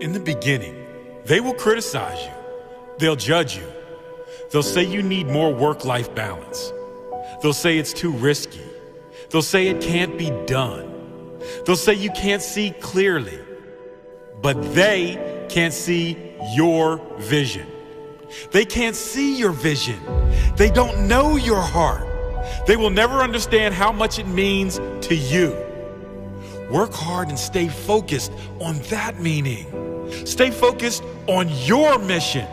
In the beginning, they will criticize you. They'll judge you. They'll say you need more work-life balance. They'll say it's too risky. They'll say it can't be done. They'll say you can't see clearly. But they can't see your vision. They can't see your vision. They don't know your heart. They will never understand how much it means to you. Work hard and stay focused on that meaning. Stay focused on your mission.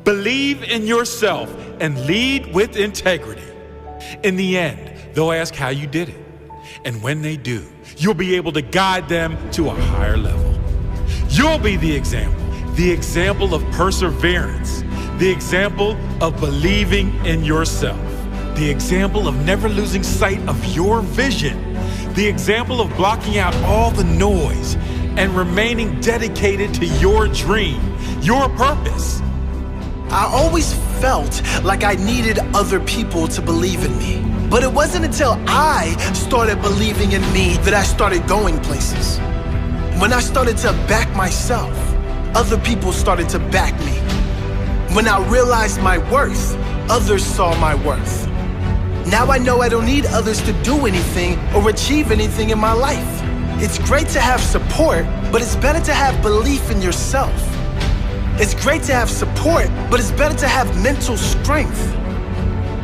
Believe in yourself and lead with integrity. In the end, they'll ask how you did it. And when they do, you'll be able to guide them to a higher level. You'll be the example of perseverance, the example of believing in yourself, the example of never losing sight of your vision, the example of blocking out all the noise and remaining dedicated to your dream, your purpose. I always felt like I needed other people to believe in me. But it wasn't until I started believing in me that I started going places. When I started to back myself, other people started to back me. When I realized my worth, others saw my worth. Now I know I don't need others to do anything or achieve anything in my life. It's great to have support, but it's better to have belief in yourself. It's great to have support, but it's better to have mental strength.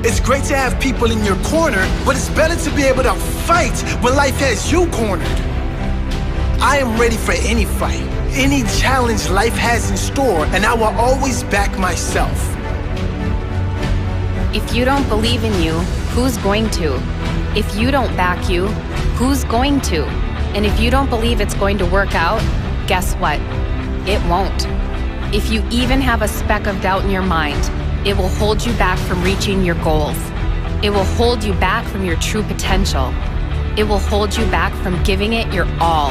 It's great to have people in your corner, but it's better to be able to fight when life has you cornered. I am ready for any fight, any challenge life has in store, and I will always back myself. If you don't believe in you, who's going to? If you don't back you, who's going to? And if you don't believe it's going to work out, guess what? It won't. If you even have a speck of doubt in your mind, it will hold you back from reaching your goals. It will hold you back from your true potential. It will hold you back from giving it your all.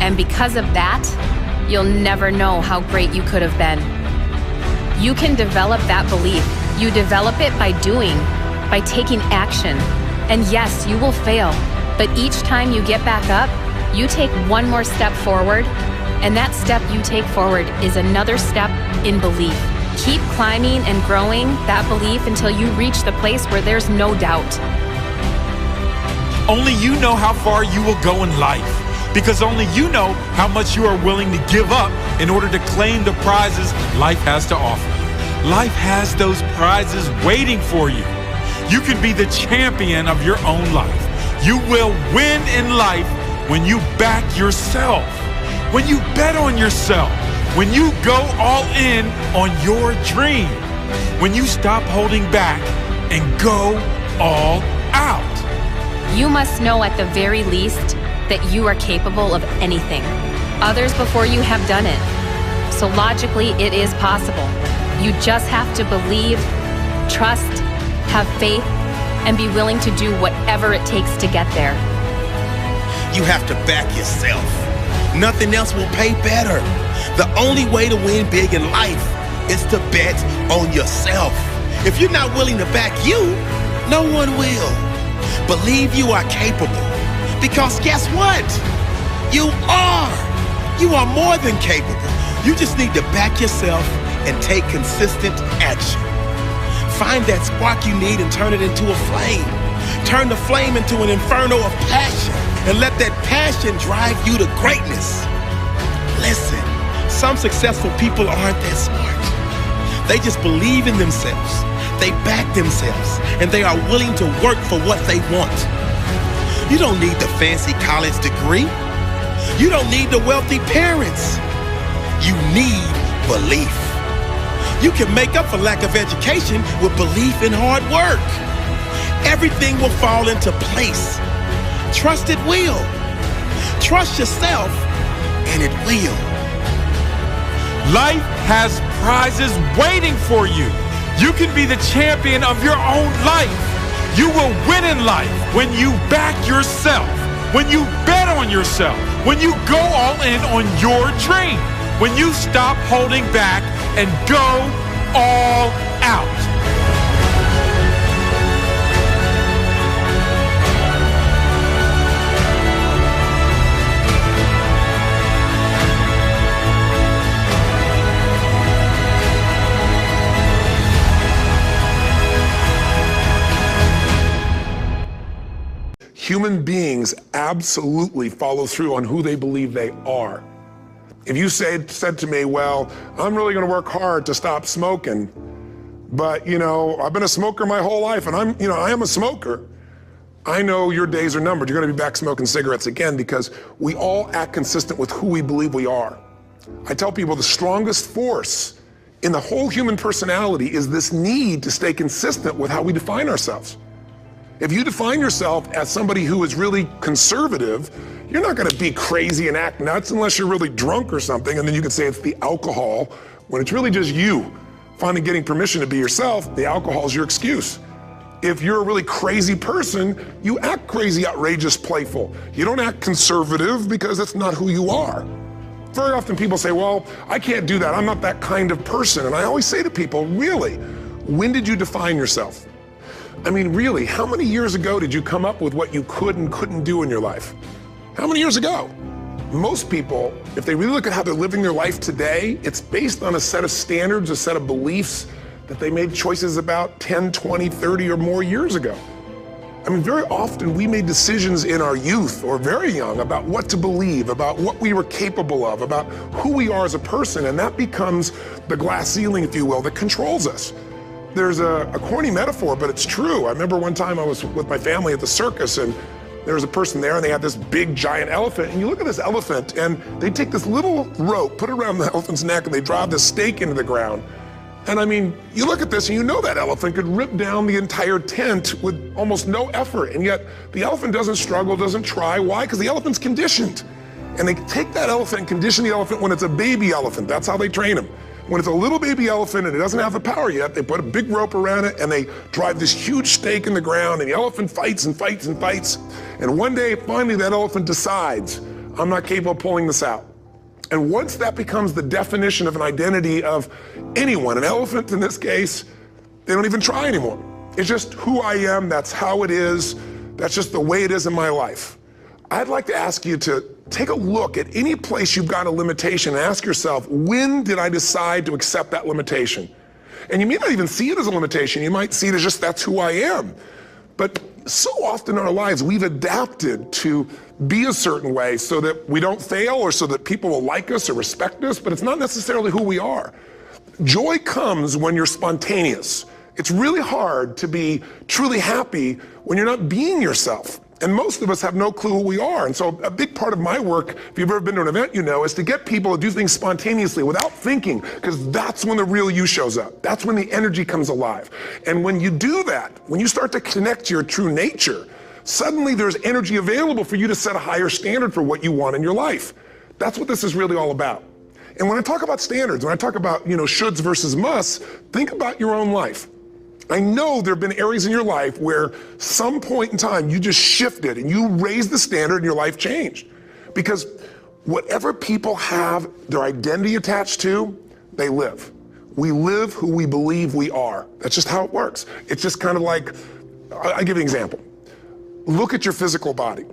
And because of that, you'll never know how great you could have been. You can develop that belief. You develop it by doing, by taking action. And yes, you will fail, but each time you get back up, you take one more step forward, and that step you take forward is another step in belief. Keep climbing and growing that belief until you reach the place where there's no doubt. Only you know how far you will go in life, because only you know how much you are willing to give up in order to claim the prizes life has to offer. Life has those prizes waiting for you. You can be the champion of your own life. You will win in life when you back yourself, when you bet on yourself, when you go all in on your dream, when you stop holding back and go all out. You must know at the very least that you are capable of anything. Others before you have done it. So logically, it is possible. You just have to believe, trust, have faith, and be willing to do whatever it takes to get there. You have to back yourself. Nothing else will pay better. The only way to win big in life is to bet on yourself. If you're not willing to back you, no one will. Believe you are capable. Because guess what? You are. You are more than capable. You just need to back yourself and take consistent action. Find that spark you need and turn it into a flame. Turn the flame into an inferno of passion and let that passion drive you to greatness. Listen, some successful people aren't that smart. They just believe in themselves. They back themselves and they are willing to work for what they want. You don't need the fancy college degree. You don't need the wealthy parents. You need belief. You can make up for lack of education with belief and hard work. Everything will fall into place. Trust it will. Trust yourself, and it will. Life has prizes waiting for you. You can be the champion of your own life. You will win in life when you back yourself, when you bet on yourself, when you go all in on your dream, when you stop holding back and go all out. human beings absolutely follow through on who they believe they are. If you said to me, well, I'm really gonna work hard to stop smoking, but I've been a smoker my whole life and I am a smoker. I know your days are numbered. You're gonna be back smoking cigarettes again because we all act consistent with who we believe we are. I tell people the strongest force in the whole human personality is this need to stay consistent with how we define ourselves. If you define yourself as somebody who is really conservative, you're not gonna be crazy and act nuts unless you're really drunk or something, and then you can say it's the alcohol, when it's really just you finally getting permission to be yourself. The alcohol is your excuse. If you're a really crazy person, you act crazy, outrageous, playful. You don't act conservative because that's not who you are. Very often people say, well, I can't do that. I'm not that kind of person. And I always say to people, really, when did you define yourself? I mean, really, how many years ago did you come up with what you could and couldn't do in your life? How many years ago? Most people, if they really look at how they're living their life today, it's based on a set of standards, a set of beliefs that they made choices about 10, 20, 30 or more years ago. I mean, very often we made decisions in our youth or very young about what to believe, about what we were capable of, about who we are as a person, and that becomes the glass ceiling, if you will, that controls us. There's a corny metaphor, but it's true. I remember one time I was with my family at the circus and there was a person there and they had this big giant elephant, and you look at this elephant and they take this little rope, put it around the elephant's neck, and they drive this stake into the ground. And I mean, you look at this and you know that elephant could rip down the entire tent with almost no effort. And yet the elephant doesn't struggle, doesn't try. Why? Because the elephant's conditioned. And they take that elephant and condition the elephant when it's a baby elephant. That's how they train them. When it's a little baby elephant and it doesn't have the power yet, they put a big rope around it and they drive this huge stake in the ground, and the elephant fights and fights and fights. And one day, finally, that elephant decides, I'm not capable of pulling this out. And once that becomes the definition of an identity of anyone, an elephant in this case, they don't even try anymore. It's just who I am, that's how it is, that's just the way it is in my life. I'd like to ask you to take a look at any place you've got a limitation and ask yourself, when did I decide to accept that limitation? And you may not even see it as a limitation, you might see it as just that's who I am. But so often in our lives, we've adapted to be a certain way so that we don't fail or so that people will like us or respect us, but it's not necessarily who we are. Joy comes when you're spontaneous. It's really hard to be truly happy when you're not being yourself. And most of us have no clue who we are. And so a big part of my work, if you've ever been to an event, you know, is to get people to do things spontaneously without thinking, because that's when the real you shows up. That's when the energy comes alive. And when you do that, when you start to connect to your true nature, suddenly there's energy available for you to set a higher standard for what you want in your life. That's what this is really all about. And when I talk about standards, when I talk about, shoulds versus musts, think about your own life. I know there have been areas in your life where some point in time you just shifted and you raised the standard and your life changed. Because whatever people have their identity attached to, they live. We live who we believe we are. That's just how it works. It's just kind of like, I'll give you an example. Look at your physical body.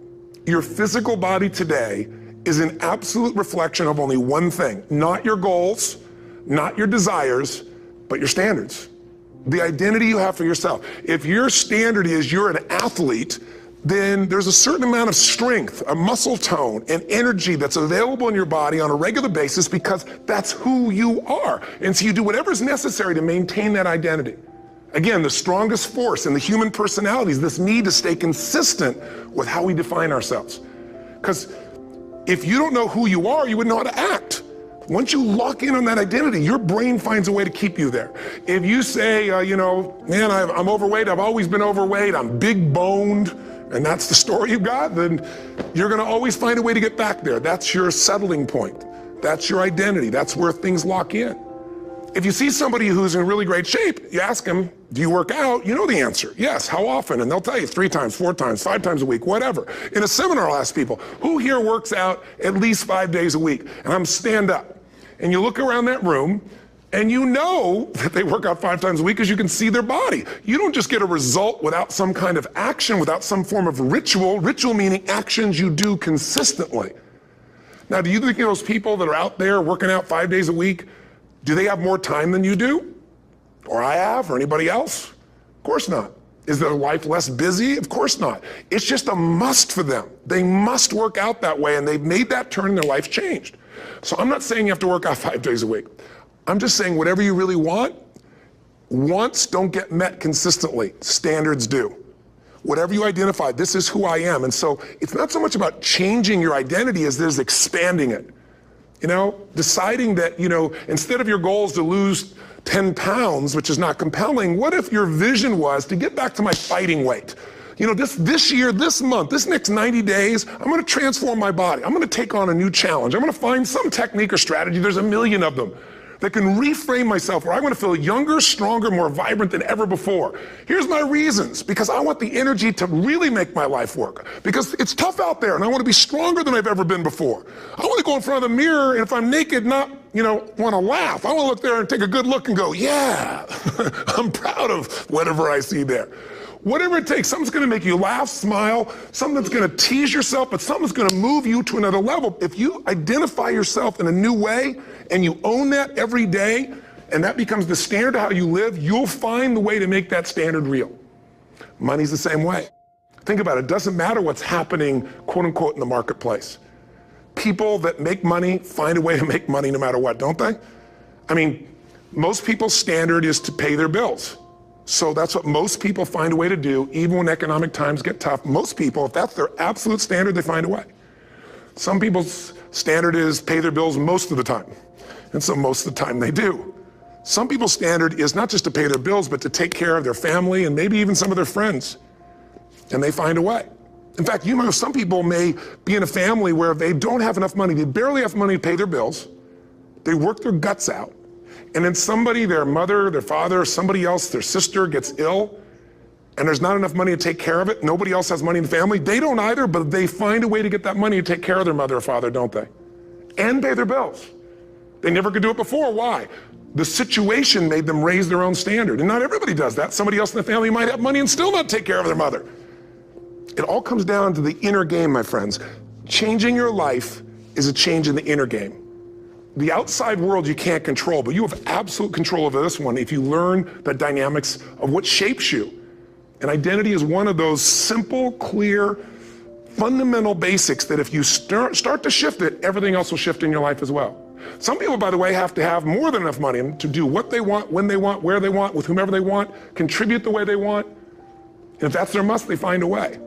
Your physical body today is an absolute reflection of only one thing, not your goals, not your desires, but your standards. The identity you have for yourself. If your standard is you're an athlete, then there's a certain amount of strength, a muscle tone, and energy that's available in your body on a regular basis because that's who you are. And so you do whatever's necessary to maintain that identity. Again, the strongest force in the human personality is this need to stay consistent with how we define ourselves. Because if you don't know who you are, you wouldn't know how to act. Once you lock in on that identity, your brain finds a way to keep you there. If you say, man, I'm overweight, I've always been overweight, I'm big boned, and that's the story you got, then you're gonna always find a way to get back there. That's your settling point. That's your identity. That's where things lock in. If you see somebody who's in really great shape, you ask them, do you work out? You know the answer. Yes, how often? And they'll tell you 3 times, 4 times, 5 times a week, whatever. In a seminar, I'll ask people, who here works out at least 5 days a week? And I'm stand up. And you look around that room and you know that they work out 5 times a week because you can see their body. You don't just get a result without some kind of action, without some form of ritual. Ritual meaning actions you do consistently. Now, do you think those people that are out there working out 5 days a week, do they have more time than you do? Or I have, or anybody else? Of course not. Is their life less busy? Of course not. It's just a must for them. They must work out that way, and they've made that turn and their life's changed. So I'm not saying you have to work out 5 days a week. I'm just saying whatever you really want, wants don't get met consistently. Standards do. Whatever you identify, this is who I am. And so it's not so much about changing your identity as it is expanding it. Deciding that, instead of your goal is to lose 10 pounds, which is not compelling, what if your vision was to get back to my fighting weight? This year, this month, this next 90 days, I'm gonna transform my body. I'm gonna take on a new challenge. I'm gonna find some technique or strategy, there's a million of them, that can reframe myself where I want to feel younger, stronger, more vibrant than ever before. Here's my reasons, because I want the energy to really make my life work. Because it's tough out there and I want to be stronger than I've ever been before. I want to go in front of the mirror and if I'm naked, not, want to laugh. I want to look there and take a good look and go, yeah, I'm proud of whatever I see there. Whatever it takes, something's gonna make you laugh, smile, something that's gonna tease yourself, but something's gonna move you to another level. If you identify yourself in a new way and you own that every day, and that becomes the standard of how you live, you'll find the way to make that standard real. Money's the same way. Think about it, it doesn't matter what's happening, quote unquote, in the marketplace. People that make money find a way to make money no matter what, don't they? I mean, most people's standard is to pay their bills. So that's what most people find a way to do, even when economic times get tough. Most people, if that's their absolute standard, they find a way. Some people's standard is pay their bills most of the time. And so most of the time they do. Some people's standard is not just to pay their bills, but to take care of their family and maybe even some of their friends. And they find a way. In fact, some people may be in a family where they don't have enough money. They barely have money to pay their bills. They work their guts out. And then somebody, their mother, their father, somebody else, their sister gets ill, and there's not enough money to take care of it. Nobody else has money in the family. They don't either, but they find a way to get that money to take care of their mother or father, don't they? And pay their bills. They never could do it before. Why? The situation made them raise their own standard. And not everybody does that. Somebody else in the family might have money and still not take care of their mother. It all comes down to the inner game, my friends. Changing your life is a change in the inner game. The outside world you can't control, but you have absolute control over this one if you learn the dynamics of what shapes you. And identity is one of those simple, clear, fundamental basics that if you start to shift it, everything else will shift in your life as well. Some people, by the way, have to have more than enough money to do what they want, when they want, where they want, with whomever they want, contribute the way they want. And if that's their must, they find a way.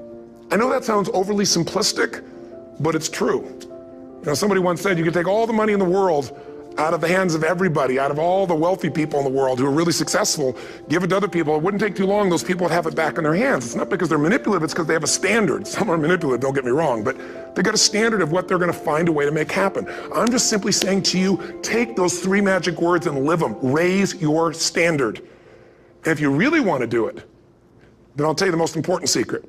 I know that sounds overly simplistic, but it's true. Somebody once said you could take all the money in the world out of the hands of everybody, out of all the wealthy people in the world who are really successful, give it to other people. It wouldn't take too long, those people would have it back in their hands. It's not because they're manipulative, it's because they have a standard. Some are manipulative, don't get me wrong, but they got a standard of what they're gonna find a way to make happen. I'm just simply saying to you, take those 3 magic words and live them. Raise your standard. And if you really wanna do it, then I'll tell you the most important secret.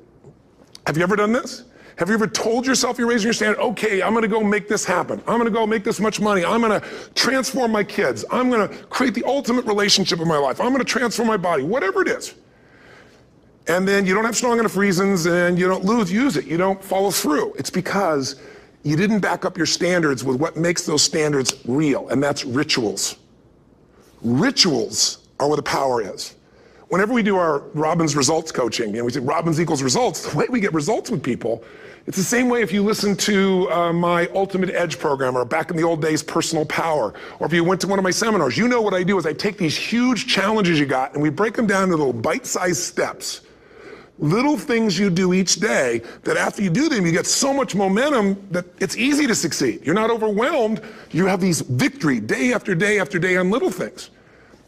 Have you ever done this? Have you ever told yourself you're raising your standard? Okay, I'm gonna go make this happen. I'm gonna go make this much money. I'm gonna transform my kids. I'm gonna create the ultimate relationship in my life. I'm gonna transform my body, whatever it is. And then you don't have strong enough reasons and you don't use it. You don't follow through. It's because you didn't back up your standards with what makes those standards real, and that's rituals. Rituals are where the power is. Whenever we do our Robbins results coaching, we say Robbins equals results, the way we get results with people, it's the same way if you listen to my Ultimate Edge program, or back in the old days, Personal Power, or if you went to one of my seminars. You know what I do is I take these huge challenges you got and we break them down into little bite-sized steps. Little things you do each day that after you do them, you get so much momentum that it's easy to succeed. You're not overwhelmed. You have these victory day after day after day on little things.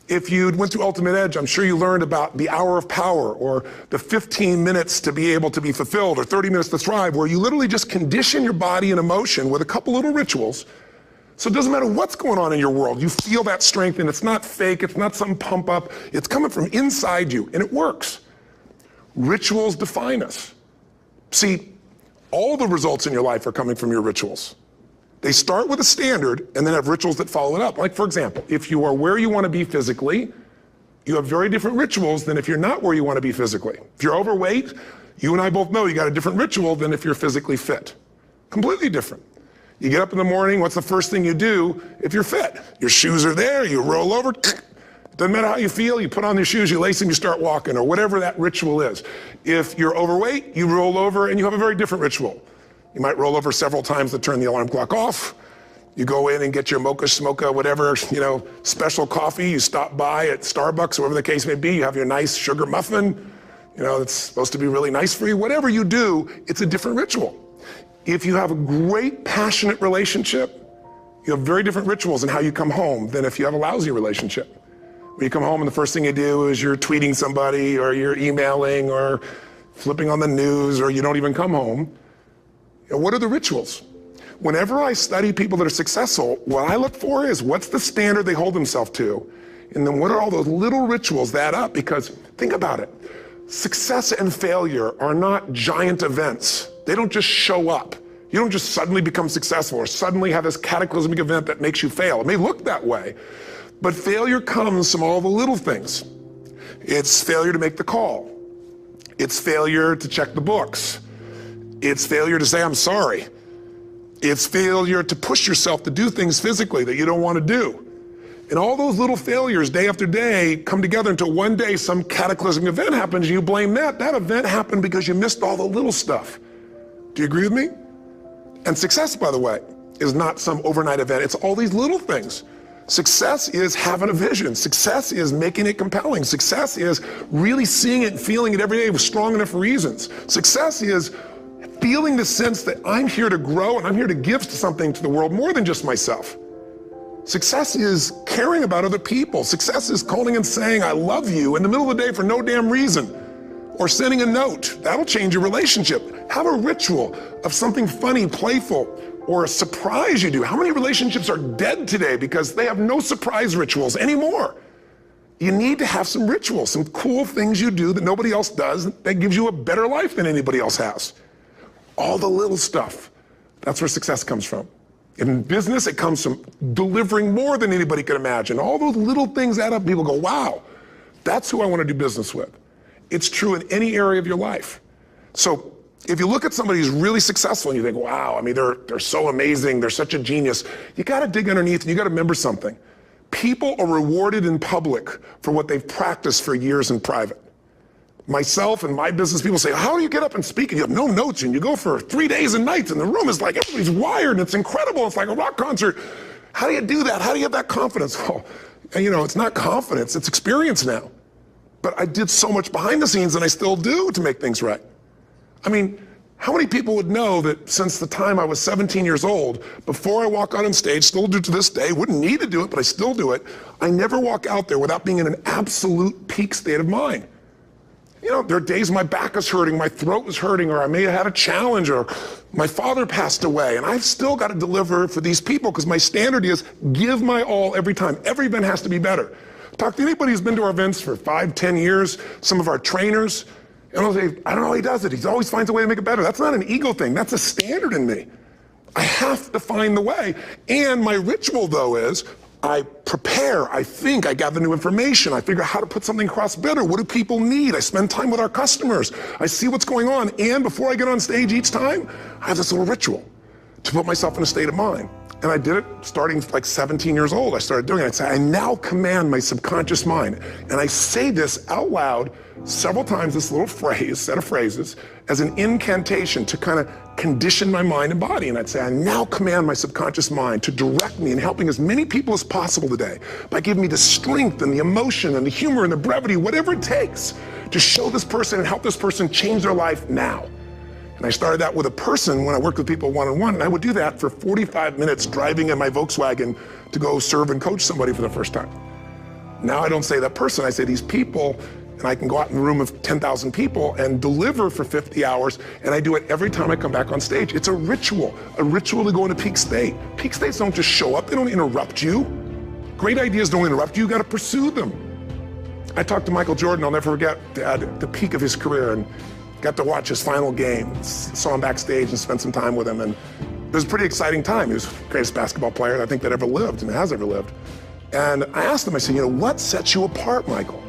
If you went through Ultimate Edge, I'm sure you learned about the hour of power, or the 15 minutes to be able to be fulfilled, or 30 minutes to thrive, where you literally just condition your body and emotion with a couple little rituals. So it doesn't matter what's going on in your world, you feel that strength, and it's not fake, it's not some pump up, it's coming from inside you, and it works. Rituals define us. See, all the results in your life are coming from your rituals. They start with a standard and then have rituals that follow it up. Like, for example, if you are where you want to be physically, you have very different rituals than if you're not where you want to be physically. If you're overweight, you and I both know you got a different ritual than if you're physically fit. Completely different. You get up in the morning, what's the first thing you do if you're fit? Your shoes are there, you roll over, Doesn't matter how you feel, you put on your shoes, you lace them, you start walking, or whatever that ritual is. If you're overweight, you roll over and you have a very different ritual. You might roll over several times to turn the alarm clock off. You go in and get your mocha, smocha, whatever, special coffee. You stop by at Starbucks, whatever the case may be. You have your nice sugar muffin. It's supposed to be really nice for you. Whatever you do, it's a different ritual. If you have a great, passionate relationship, you have very different rituals in how you come home than if you have a lousy relationship. When you come home and the first thing you do is you're tweeting somebody or you're emailing or flipping on the news or you don't even come home. What are the rituals? Whenever I study people that are successful, what I look for is what's the standard they hold themselves to? And then what are all those little rituals that add up? Because think about it. Success and failure are not giant events. They don't just show up. You don't just suddenly become successful or suddenly have this cataclysmic event that makes you fail. It may look that way, but failure comes from all the little things. It's failure to make the call. It's failure to check the books. It's failure to say, I'm sorry. It's failure to push yourself to do things physically that you don't want to do. And all those little failures day after day come together until one day some cataclysmic event happens and you blame that. That event happened because you missed all the little stuff. Do you agree with me? And success, by the way, is not some overnight event. It's all these little things. Success is having a vision. Success is making it compelling. Success is really seeing it and feeling it every day with strong enough reasons. Success is feeling the sense that I'm here to grow and I'm here to give something to the world more than just myself. Success is caring about other people. Success is calling and saying, I love you in the middle of the day for no damn reason. Or sending a note. That'll change your relationship. Have a ritual of something funny, playful, or a surprise you do. How many relationships are dead today because they have no surprise rituals anymore? You need to have some rituals, some cool things you do that nobody else does that gives you a better life than anybody else has. All the little stuff. That's where success comes from. In business, it comes from delivering more than anybody could imagine. All those little things add up. People go, wow, that's who I want to do business with. It's true in any area of your life. So if you look at somebody who's really successful and you think, wow, they're so amazing, they're such a genius, you got to dig underneath and you got to remember something. People are rewarded in public for what they've practiced for years in private. Myself and my business people say, how do you get up and speak? And you have no notes and you go for 3 days and nights and the room is like, everybody's wired and it's incredible. It's like a rock concert. How do you do that? How do you have that confidence? Oh, it's not confidence, it's experience now. But I did so much behind the scenes and I still do to make things right. How many people would know that since the time I was 17 years old, before I walk out on stage, still do to this day, wouldn't need to do it, but I still do it, I never walk out there without being in an absolute peak state of mind. There are days my back is hurting, my throat was hurting, or I may have had a challenge, or my father passed away, and I've still got to deliver for these people because my standard is give my all every time. Every event has to be better. Talk to anybody who's been to our events for 5, 10 years, some of our trainers, and I'll say, I don't know how he does it. He always finds a way to make it better. That's not an ego thing. That's a standard in me. I have to find the way. And my ritual, though, is I prepare, I think, I gather new information, I figure out how to put something across better. What do people need? I spend time with our customers. I see what's going on. And before I get on stage each time, I have this little ritual to put myself in a state of mind. And I did it starting like 17 years old. I started doing it. I'd say, I now command my subconscious mind. And I say this out loud several times, this little phrase, set of phrases, as an incantation to kind of condition my mind and body. And I'd say, I now command my subconscious mind to direct me in helping as many people as possible today by giving me the strength and the emotion and the humor and the brevity, whatever it takes to show this person and help this person change their life now. And I started that with a person when I worked with people one-on-one, and I would do that for 45 minutes driving in my Volkswagen to go serve and coach somebody for the first time. Now I don't say that person, I say these people, and I can go out in a room of 10,000 people and deliver for 50 hours, and I do it every time I come back on stage. It's a ritual to go into peak state. Peak states don't just show up, they don't interrupt you. Great ideas don't interrupt you, you gotta pursue them. I talked to Michael Jordan, I'll never forget, at the peak of his career, and got to watch his final game, saw him backstage and spent some time with him, and it was a pretty exciting time. He was the greatest basketball player I think that ever lived and has ever lived. And I asked him, I said, what sets you apart, Michael?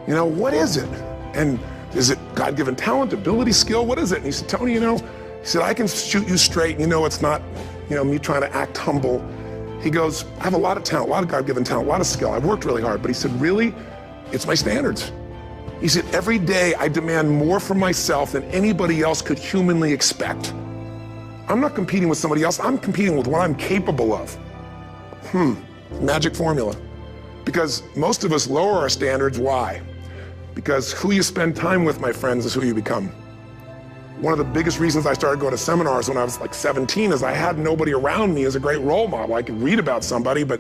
What is it? And is it God-given talent, ability, skill? What is it? And he said, Tony, he said, I can shoot you straight. It's not, me trying to act humble. He goes, I have a lot of talent, a lot of God-given talent, a lot of skill. I've worked really hard. But he said, really, it's my standards. He said, every day I demand more from myself than anybody else could humanly expect. I'm not competing with somebody else. I'm competing with what I'm capable of. Magic formula. Because most of us lower our standards. Why? Because who you spend time with, my friends, is who you become. One of the biggest reasons I started going to seminars when I was like 17 is I had nobody around me as a great role model. I could read about somebody, but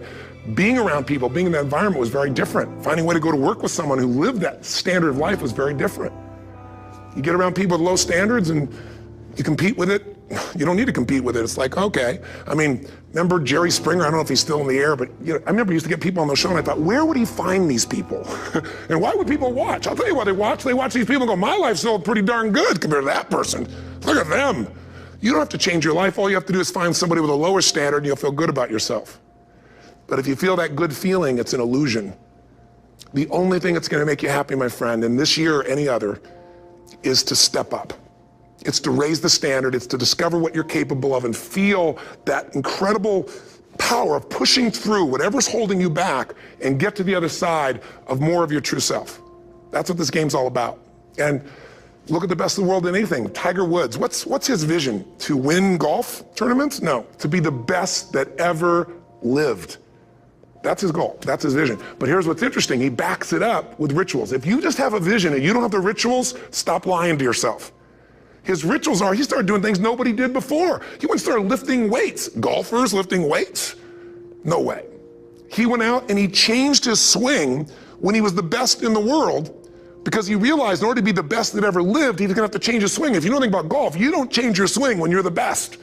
being around people, being in that environment was very different. Finding a way to go to work with someone who lived that standard of life was very different. You get around people with low standards and you compete with it. You don't need to compete with it. It's like, okay. I mean, remember Jerry Springer? I don't know if he's still in the air, but I remember he used to get people on the show and I thought, where would he find these people? And why would people watch? I'll tell you why they watch. They watch these people and go, my life's still pretty darn good compared to that person. Look at them. You don't have to change your life. All you have to do is find somebody with a lower standard and you'll feel good about yourself. But if you feel that good feeling, it's an illusion. The only thing that's going to make you happy, my friend, and this year or any other, is to step up. It's to raise the standard. It's to discover what you're capable of and feel that incredible power of pushing through whatever's holding you back and get to the other side of more of your true self. That's what this game's all about. And look at the best of the world in anything. Tiger Woods, what's his vision? To win golf tournaments? No, to be the best that ever lived. That's his goal. That's his vision. But here's what's interesting. He backs it up with rituals. If you just have a vision and you don't have the rituals, stop lying to yourself. His rituals are, he started doing things nobody did before. He went and started lifting weights. Golfers lifting weights? No way. He went out and he changed his swing when he was the best in the world because he realized in order to be the best that ever lived, he was gonna have to change his swing. If you know anything about golf, you don't change your swing when you're the best.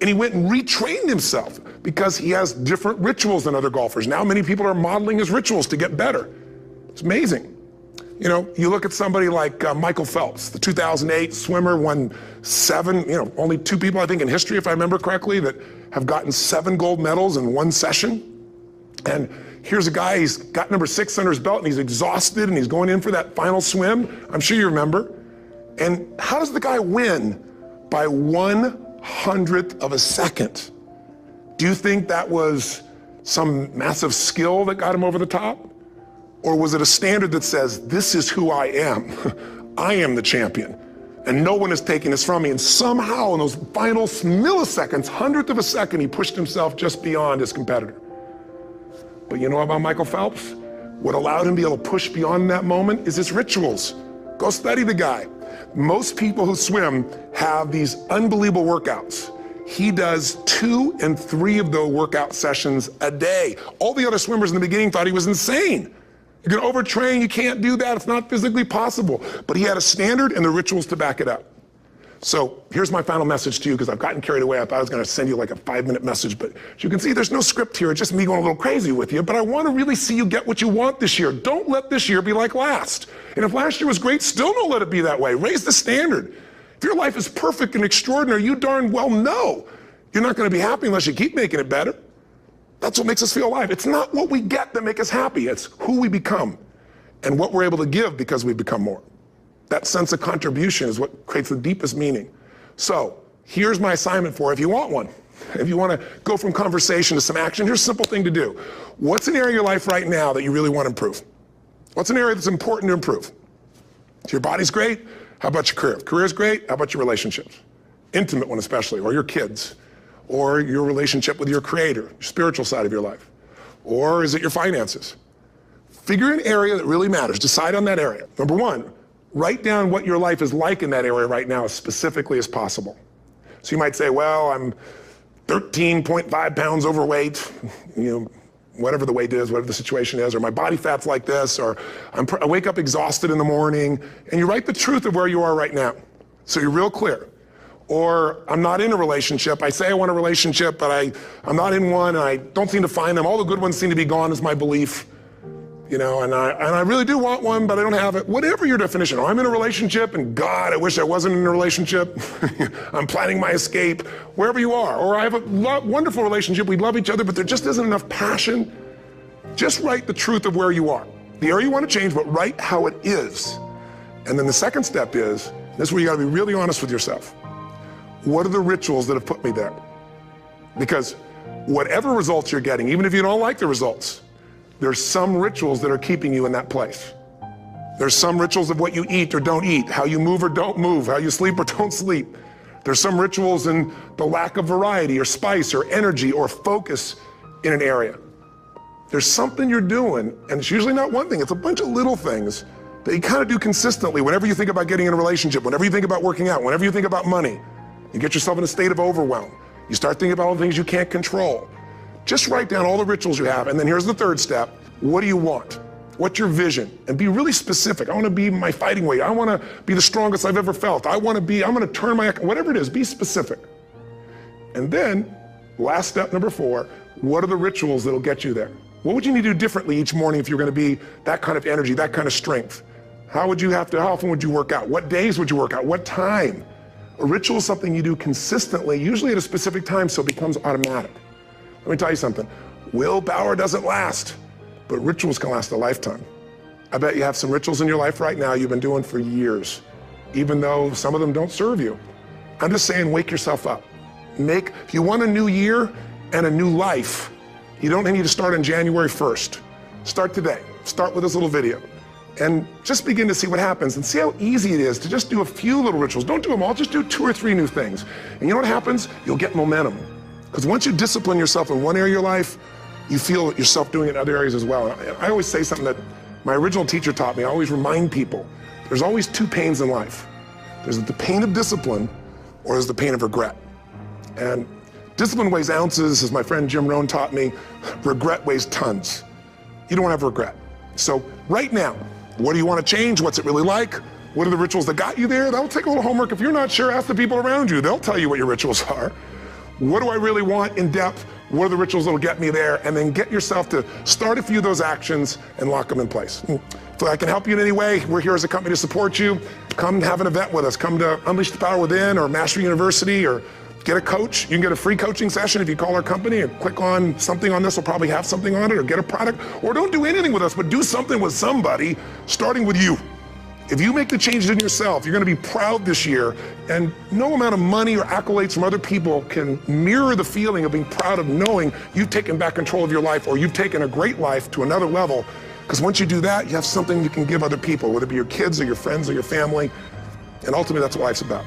And he went and retrained himself because he has different rituals than other golfers. Now many people are modeling his rituals to get better. It's amazing. You know, you look at somebody like Michael Phelps, the 2008 swimmer, won 7, only 2 people, I think, in history, if I remember correctly, that have gotten 7 gold medals in one session. And here's a guy, he's got number 6 under his belt, and he's exhausted, and he's going in for that final swim. I'm sure you remember. And how does the guy win? By 1/100th of a second. Do you think that was some massive skill that got him over the top? Or was it a standard that says, this is who I am? I am the champion. And no one is taking this from me. And somehow in those final milliseconds, 100th of a second, he pushed himself just beyond his competitor. But you know about Michael Phelps? What allowed him to be able to push beyond that moment is his rituals. Go study the guy. Most people who swim have these unbelievable workouts. He does 2 and 3 of those workout sessions a day. All the other swimmers in the beginning thought he was insane. You're gonna overtrain, you can't do that, it's not physically possible. But he had a standard and the rituals to back it up. So here's my final message to you, because I've gotten carried away. I thought I was gonna send you like a 5-minute message, but as you can see, there's no script here, it's just me going a little crazy with you, but I wanna really see you get what you want this year. Don't let this year be like last. And if last year was great, still don't let it be that way. Raise the standard. If your life is perfect and extraordinary, you darn well know you're not gonna be happy unless you keep making it better. That's what makes us feel alive. It's not what we get that make us happy. It's who we become and what we're able to give because we become more. That sense of contribution is what creates the deepest meaning. So here's my assignment for you if you want one. If you want to go from conversation to some action, here's a simple thing to do. What's an area of your life right now that you really want to improve? What's an area that's important to improve? If your body's great, how about your career? If career's great, how about your relationships? Intimate one especially, or your kids. Or your relationship with your creator, your spiritual side of your life? Or is it your finances? Figure an area that really matters. Decide on that area. Number 1, write down what your life is like in that area right now as specifically as possible. So you might say, well, I'm 13.5 pounds overweight, whatever the weight is, whatever the situation is, or my body fat's like this, or I wake up exhausted in the morning, and you write the truth of where you are right now. So you're real clear. Or I'm not in a relationship. I say I want a relationship, but I'm not in one, and I don't seem to find them. All the good ones seem to be gone is my belief. And I really do want one, but I don't have it. Whatever your definition. Or I'm in a relationship, and God, I wish I wasn't in a relationship. I'm planning my escape. Wherever you are. Or I have a wonderful relationship. We love each other, but there just isn't enough passion. Just write the truth of where you are. The area you want to change, but write how it is. And then the second step is, this is where you got to be really honest with yourself. What are the rituals that have put me there? Because whatever results you're getting, even if you don't like the results, there's some rituals that are keeping you in that place. There's some rituals of what you eat or don't eat, how you move or don't move, how you sleep or don't sleep. There's some rituals in the lack of variety or spice or energy or focus in an area. There's something you're doing, and it's usually not one thing, it's a bunch of little things that you kind of do consistently whenever you think about getting in a relationship, whenever you think about working out, whenever you think about money. You get yourself in a state of overwhelm. You start thinking about all the things you can't control. Just write down all the rituals you have, and then here's the third step. What do you want? What's your vision? And be really specific. I want to be my fighting weight. I want to be the strongest I've ever felt. I'm going to turn whatever it is, be specific. And then, last step number 4, what are the rituals that'll get you there? What would you need to do differently each morning if you're going to be that kind of energy, that kind of strength? How often would you work out? What days would you work out? What time? A ritual is something you do consistently, usually at a specific time, so it becomes automatic. Let me tell you something. Willpower doesn't last, but rituals can last a lifetime. I bet you have some rituals in your life right now you've been doing for years, even though some of them don't serve you. I'm just saying, wake yourself up. If you want a new year and a new life, you don't need to start on January 1st. Start today. Start with this little video. And just begin to see what happens and see how easy it is to just do a few little rituals. Don't do them all, just do 2 or 3 new things. And you know what happens? You'll get momentum. Because once you discipline yourself in one area of your life, you feel yourself doing it in other areas as well. And I always say something that my original teacher taught me. I always remind people, there's always 2 pains in life. There's the pain of discipline, or there's the pain of regret. And discipline weighs ounces, as my friend Jim Rohn taught me. Regret weighs tons. You don't want to have regret. So right now, what do you want to change? What's it really like? What are the rituals that got you there? That'll take a little homework. If you're not sure, ask the people around you. They'll tell you what your rituals are. What do I really want in depth? What are the rituals that'll get me there? And then get yourself to start a few of those actions and lock them in place. If I can help you in any way, we're here as a company to support you. Come and have an event with us. Come to Unleash the Power Within or Mastery University, or get a coach. You can get a free coaching session if you call our company and click on something on this. Will probably have something on it, or get a product. Or don't do anything with us, but do something with somebody, starting with you. If you make the changes in yourself, you're going to be proud this year, and no amount of money or accolades from other people can mirror the feeling of being proud of knowing you've taken back control of your life, or you've taken a great life to another level. Because once you do that, you have something you can give other people, whether it be your kids or your friends or your family, and ultimately that's what life's about.